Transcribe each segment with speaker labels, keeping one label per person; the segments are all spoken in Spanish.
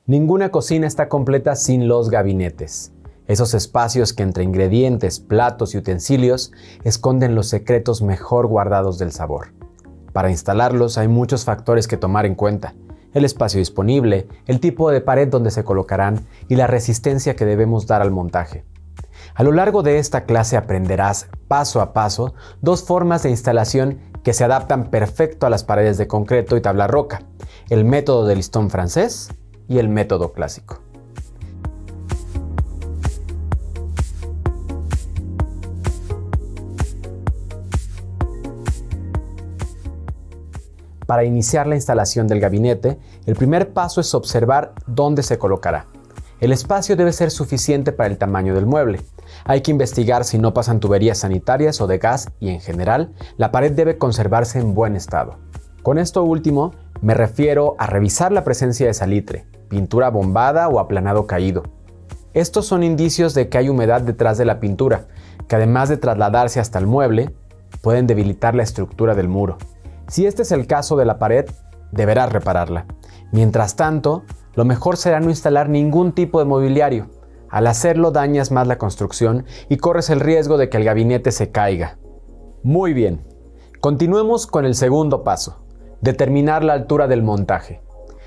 Speaker 1: Ninguna cocina está completa sin los gabinetes. Esos espacios que entre ingredientes, platos y utensilios esconden los secretos mejor guardados del sabor. Para instalarlos hay muchos factores que tomar en cuenta: el espacio disponible, el tipo de pared donde se colocarán y la resistencia que debemos dar al montaje. A lo largo de esta clase aprenderás paso a paso dos formas de instalación que se adaptan perfecto a las paredes de concreto y tabla roca: el método de listón francés y el método clásico. Para iniciar la instalación del gabinete, el primer paso es observar dónde se colocará. El espacio debe ser suficiente para el tamaño del mueble. Hay que investigar si no pasan tuberías sanitarias o de gas y, en general, la pared debe conservarse en buen estado. Con esto último, me refiero a revisar la presencia de salitre, pintura bombada o aplanado caído. Estos son indicios de que hay humedad detrás de la pintura, que además de trasladarse hasta el mueble, pueden debilitar la estructura del muro. Si este es el caso de la pared, deberás repararla. Mientras tanto, lo mejor será no instalar ningún tipo de mobiliario. Al hacerlo dañas más la construcción y corres el riesgo de que el gabinete se caiga. Muy bien, continuemos con el segundo paso: determinar la altura del montaje.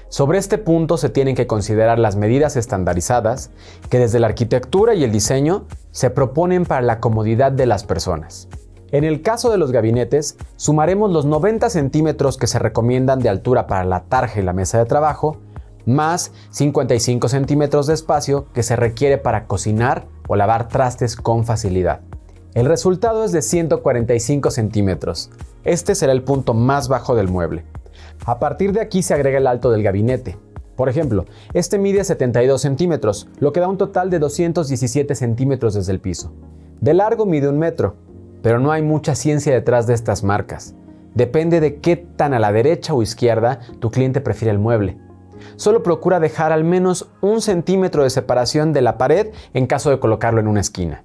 Speaker 1: Sobre este punto se tienen que considerar las medidas estandarizadas que desde la arquitectura y el diseño se proponen para la comodidad de las personas. En el caso de los gabinetes, sumaremos los 90 centímetros que se recomiendan de altura para la tarja y la mesa de trabajo, más 55 centímetros de espacio que se requiere para cocinar o lavar trastes con facilidad. El resultado es de 145 centímetros. Este será el punto más bajo del mueble. A partir de aquí se agrega el alto del gabinete. Por ejemplo, este mide 72 centímetros, lo que da un total de 217 centímetros desde el piso. De largo mide 1 metro, pero no hay mucha ciencia detrás de estas marcas. Depende de qué tan a la derecha o izquierda tu cliente prefiere el mueble. Solo procura dejar al menos 1 centímetro de separación de la pared en caso de colocarlo en una esquina.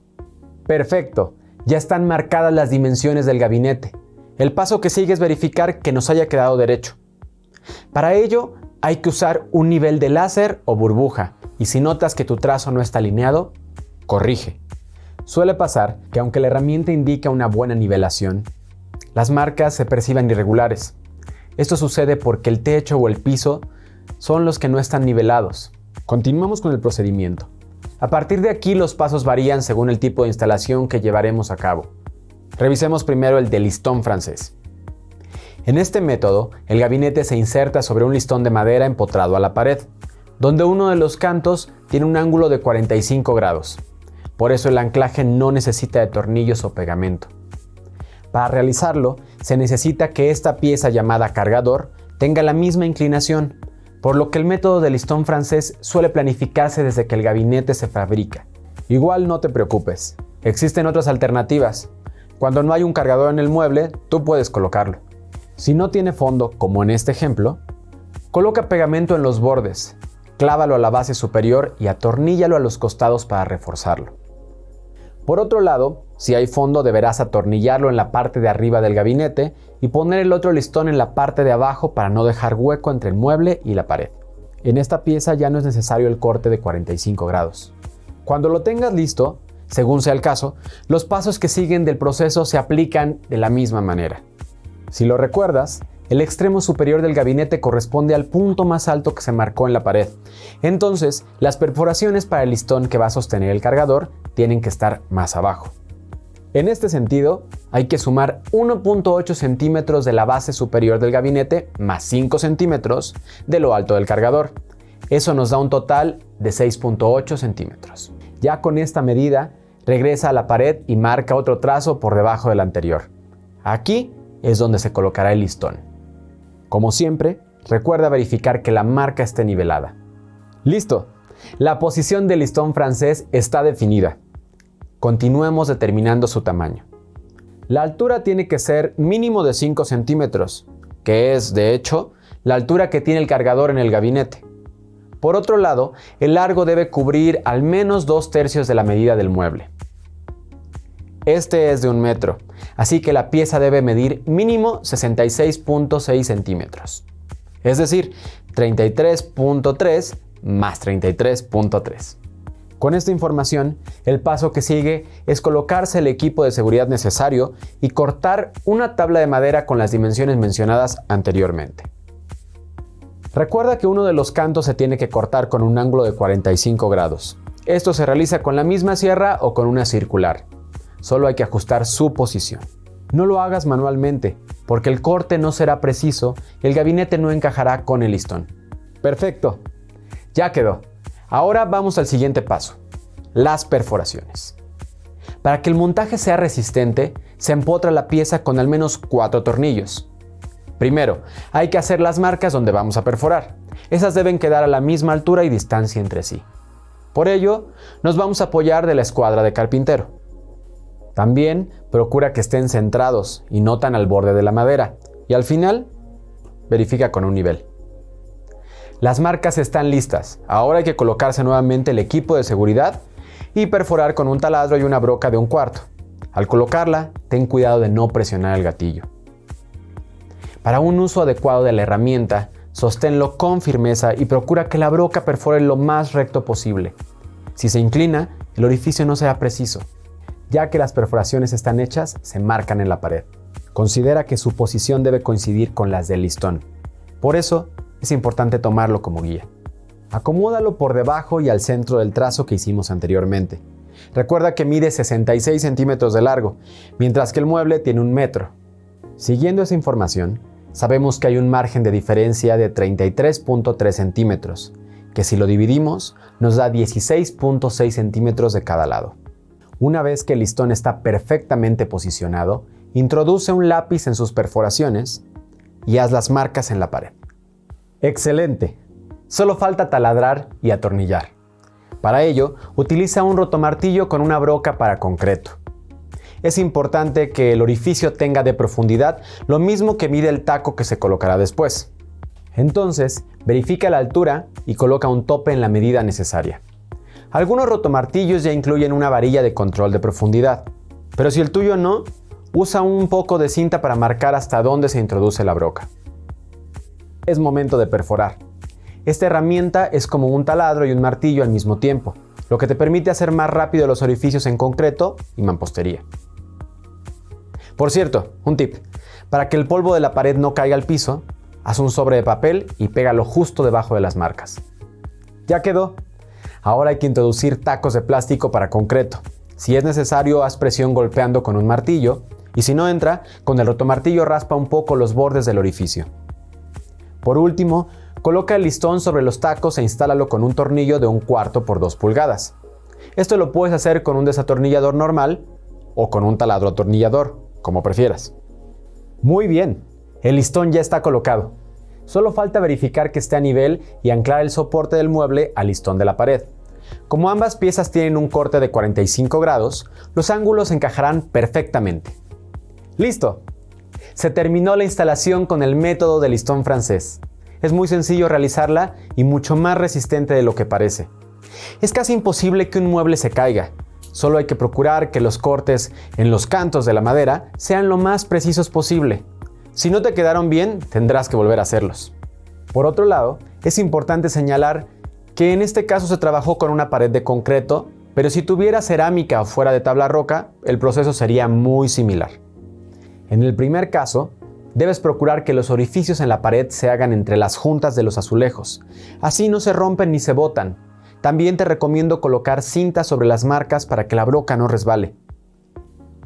Speaker 1: Perfecto, ya están marcadas las dimensiones del gabinete. El paso que sigue es verificar que nos haya quedado derecho. Para ello, hay que usar un nivel de láser o burbuja, y si notas que tu trazo no está alineado, corrige. Suele pasar que aunque la herramienta indica una buena nivelación, las marcas se perciben irregulares. Esto sucede porque el techo o el piso son los que no están nivelados. Continuamos con el procedimiento. A partir de aquí los pasos varían según el tipo de instalación que llevaremos a cabo. Revisemos primero el de listón francés. En este método, el gabinete se inserta sobre un listón de madera empotrado a la pared, donde uno de los cantos tiene un ángulo de 45 grados. Por eso el anclaje no necesita de tornillos o pegamento. Para realizarlo, se necesita que esta pieza llamada cargador tenga la misma inclinación, por lo que el método de listón francés suele planificarse desde que el gabinete se fabrica. Igual no te preocupes, existen otras alternativas. Cuando no hay un cargador en el mueble, tú puedes colocarlo. Si no tiene fondo, como en este ejemplo, coloca pegamento en los bordes, clávalo a la base superior y atorníllalo a los costados para reforzarlo. Por otro lado, si hay fondo, deberás atornillarlo en la parte de arriba del gabinete y poner el otro listón en la parte de abajo para no dejar hueco entre el mueble y la pared. En esta pieza ya no es necesario el corte de 45 grados. Cuando lo tengas listo, según sea el caso, los pasos que siguen del proceso se aplican de la misma manera. Si lo recuerdas, el extremo superior del gabinete corresponde al punto más alto que se marcó en la pared. Entonces, las perforaciones para el listón que va a sostener el cargador tienen que estar más abajo. En este sentido, hay que sumar 1.8 centímetros de la base superior del gabinete más 5 centímetros de lo alto del cargador. Eso nos da un total de 6.8 centímetros. Ya con esta medida, regresa a la pared y marca otro trazo por debajo del anterior. Aquí es donde se colocará el listón. Como siempre, recuerda verificar que la marca esté nivelada. ¡Listo! La posición del listón francés está definida. Continuemos determinando su tamaño. La altura tiene que ser mínimo de 5 centímetros, que es, de hecho, la altura que tiene el cargador en el gabinete. Por otro lado, el largo debe cubrir al menos 2/3 de la medida del mueble. Este es de 1 metro, así que la pieza debe medir mínimo 66.6 centímetros, es decir, 33.3 más 33.3. Con esta información, el paso que sigue es colocarse el equipo de seguridad necesario y cortar una tabla de madera con las dimensiones mencionadas anteriormente. Recuerda que uno de los cantos se tiene que cortar con un ángulo de 45 grados. Esto se realiza con la misma sierra o con una circular. Solo hay que ajustar su posición. No lo hagas manualmente, porque el corte no será preciso y el gabinete no encajará con el listón. Perfecto, ya quedó. Ahora vamos al siguiente paso, las perforaciones. Para que el montaje sea resistente, se empotra la pieza con al menos 4 tornillos. Primero, hay que hacer las marcas donde vamos a perforar. Esas deben quedar a la misma altura y distancia entre sí. Por ello, nos vamos a apoyar de la escuadra de carpintero. También procura que estén centrados y no tan al borde de la madera. Y al final, verifica con un nivel. Las marcas están listas. Ahora hay que colocarse nuevamente el equipo de seguridad y perforar con un taladro y una broca de 1/4. Al colocarla, ten cuidado de no presionar el gatillo. Para un uso adecuado de la herramienta, sosténlo con firmeza y procura que la broca perfore lo más recto posible. Si se inclina, el orificio no será preciso. Ya que las perforaciones están hechas, se marcan en la pared. Considera que su posición debe coincidir con las del listón. Por eso, es importante tomarlo como guía. Acomódalo por debajo y al centro del trazo que hicimos anteriormente. Recuerda que mide 66 centímetros de largo, mientras que el mueble tiene 1 metro. Siguiendo esa información, sabemos que hay un margen de diferencia de 33.3 centímetros, que si lo dividimos, nos da 16.6 centímetros de cada lado. Una vez que el listón está perfectamente posicionado, introduce un lápiz en sus perforaciones y haz las marcas en la pared. ¡Excelente! Solo falta taladrar y atornillar. Para ello, utiliza un rotomartillo con una broca para concreto. Es importante que el orificio tenga de profundidad lo mismo que mide el taco que se colocará después. Entonces, verifica la altura y coloca un tope en la medida necesaria. Algunos rotomartillos ya incluyen una varilla de control de profundidad, pero si el tuyo no, usa un poco de cinta para marcar hasta dónde se introduce la broca. Es momento de perforar. Esta herramienta es como un taladro y un martillo al mismo tiempo, lo que te permite hacer más rápido los orificios en concreto y mampostería. Por cierto, un tip: para que el polvo de la pared no caiga al piso, haz un sobre de papel y pégalo justo debajo de las marcas. Ya quedó. Ahora hay que introducir tacos de plástico para concreto. Si es necesario, haz presión golpeando con un martillo y si no entra, con el rotomartillo raspa un poco los bordes del orificio. Por último, coloca el listón sobre los tacos e instálalo con un tornillo de 1/4 por 2 pulgadas. Esto lo puedes hacer con un desatornillador normal o con un taladro atornillador, como prefieras. Muy bien, el listón ya está colocado. Solo falta verificar que esté a nivel y anclar el soporte del mueble al listón de la pared. Como ambas piezas tienen un corte de 45 grados, los ángulos encajarán perfectamente. ¡Listo! Se terminó la instalación con el método de listón francés. Es muy sencillo realizarla y mucho más resistente de lo que parece. Es casi imposible que un mueble se caiga. Solo hay que procurar que los cortes en los cantos de la madera sean lo más precisos posible. Si no te quedaron bien, tendrás que volver a hacerlos. Por otro lado, es importante señalar que en este caso se trabajó con una pared de concreto, pero si tuviera cerámica o fuera de tabla roca, el proceso sería muy similar. En el primer caso, debes procurar que los orificios en la pared se hagan entre las juntas de los azulejos. Así no se rompen ni se botan. También te recomiendo colocar cinta sobre las marcas para que la broca no resbale.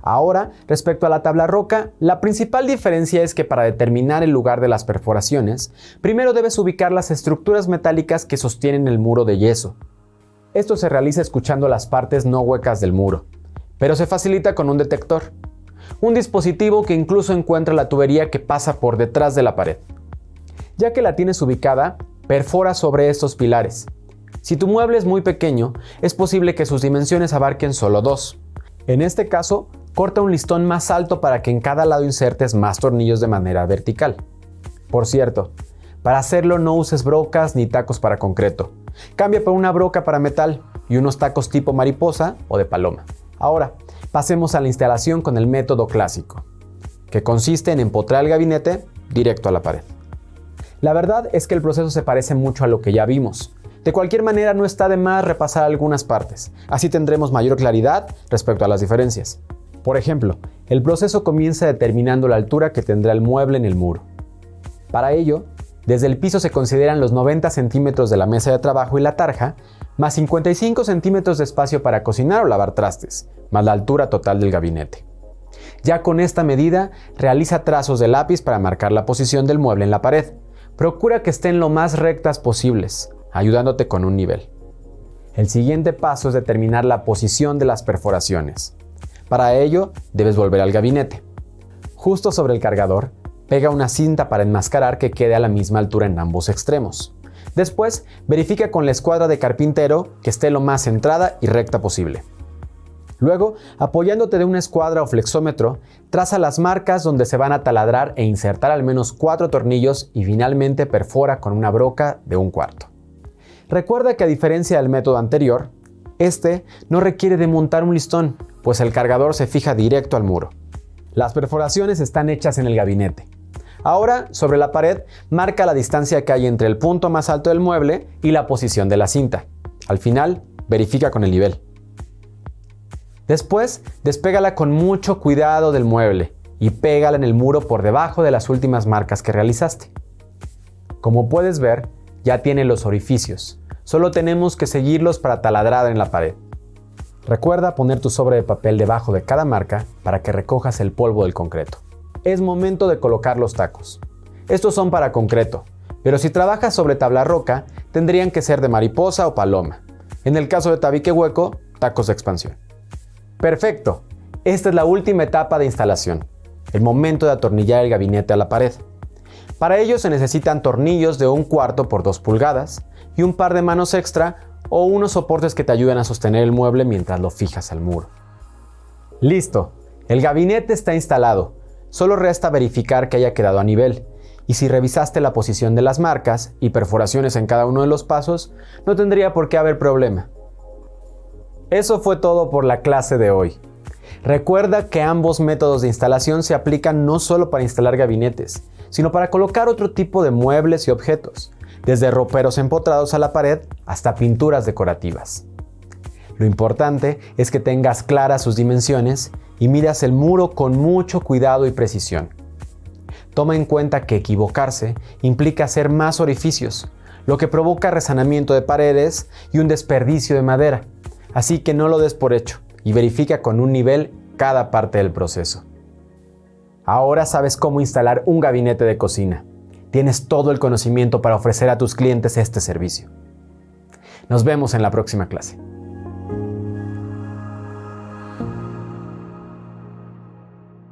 Speaker 1: Ahora, respecto a la tabla roca, la principal diferencia es que para determinar el lugar de las perforaciones, primero debes ubicar las estructuras metálicas que sostienen el muro de yeso. Esto se realiza escuchando las partes no huecas del muro, pero se facilita con un detector, un dispositivo que incluso encuentra la tubería que pasa por detrás de la pared. Ya que la tienes ubicada, perfora sobre estos pilares. Si tu mueble es muy pequeño, es posible que sus dimensiones abarquen solo 2. En este caso, corta un listón más alto para que en cada lado insertes más tornillos de manera vertical. Por cierto, para hacerlo no uses brocas ni tacos para concreto. Cambia por una broca para metal y unos tacos tipo mariposa o de paloma. Ahora, pasemos a la instalación con el método clásico, que consiste en empotrar el gabinete directo a la pared. La verdad es que el proceso se parece mucho a lo que ya vimos, De cualquier manera, no está de más repasar algunas partes, así tendremos mayor claridad respecto a las diferencias. Por ejemplo, el proceso comienza determinando la altura que tendrá el mueble en el muro. Para ello, desde el piso se consideran los 90 centímetros de la mesa de trabajo y la tarja, más 55 centímetros de espacio para cocinar o lavar trastes, más la altura total del gabinete. Ya con esta medida, realiza trazos de lápiz para marcar la posición del mueble en la pared. Procura que estén lo más rectas posibles, ayudándote con un nivel. El siguiente paso es determinar la posición de las perforaciones. Para ello, debes volver al gabinete. Justo sobre el cargador, pega una cinta para enmascarar que quede a la misma altura en ambos extremos. Después, verifica con la escuadra de carpintero que esté lo más centrada y recta posible. Luego, apoyándote de una escuadra o flexómetro, traza las marcas donde se van a taladrar e insertar al menos 4 tornillos y finalmente perfora con una broca de 1/4. Recuerda que a diferencia del método anterior, este no requiere de montar un listón, pues el cargador se fija directo al muro. Las perforaciones están hechas en el gabinete. Ahora, sobre la pared, marca la distancia que hay entre el punto más alto del mueble y la posición de la cinta. Al final, verifica con el nivel. Después, despégala con mucho cuidado del mueble y pégala en el muro por debajo de las últimas marcas que realizaste. Como puedes ver, ya tiene los orificios. Solo tenemos que seguirlos para taladrar en la pared. Recuerda poner tu sobre de papel debajo de cada marca para que recojas el polvo del concreto. Es momento de colocar los tacos. Estos son para concreto, pero si trabajas sobre tabla roca, tendrían que ser de mariposa o paloma. En el caso de tabique hueco, tacos de expansión. Perfecto. Esta es la última etapa de instalación, el momento de atornillar el gabinete a la pared. Para ello se necesitan tornillos de 1/4 por 2 pulgadas y un par de manos extra o unos soportes que te ayuden a sostener el mueble mientras lo fijas al muro. ¡Listo! El gabinete está instalado. Solo resta verificar que haya quedado a nivel. Y si revisaste la posición de las marcas y perforaciones en cada uno de los pasos, no tendría por qué haber problema. Eso fue todo por la clase de hoy. Recuerda que ambos métodos de instalación se aplican no solo para instalar gabinetes, sino para colocar otro tipo de muebles y objetos, desde roperos empotrados a la pared hasta pinturas decorativas. Lo importante es que tengas claras sus dimensiones y miras el muro con mucho cuidado y precisión. Toma en cuenta que equivocarse implica hacer más orificios, lo que provoca resanamiento de paredes y un desperdicio de madera. Así que no lo des por hecho y verifica con un nivel cada parte del proceso. Ahora sabes cómo instalar un gabinete de cocina. Tienes todo el conocimiento para ofrecer a tus clientes este servicio. Nos vemos en la próxima clase.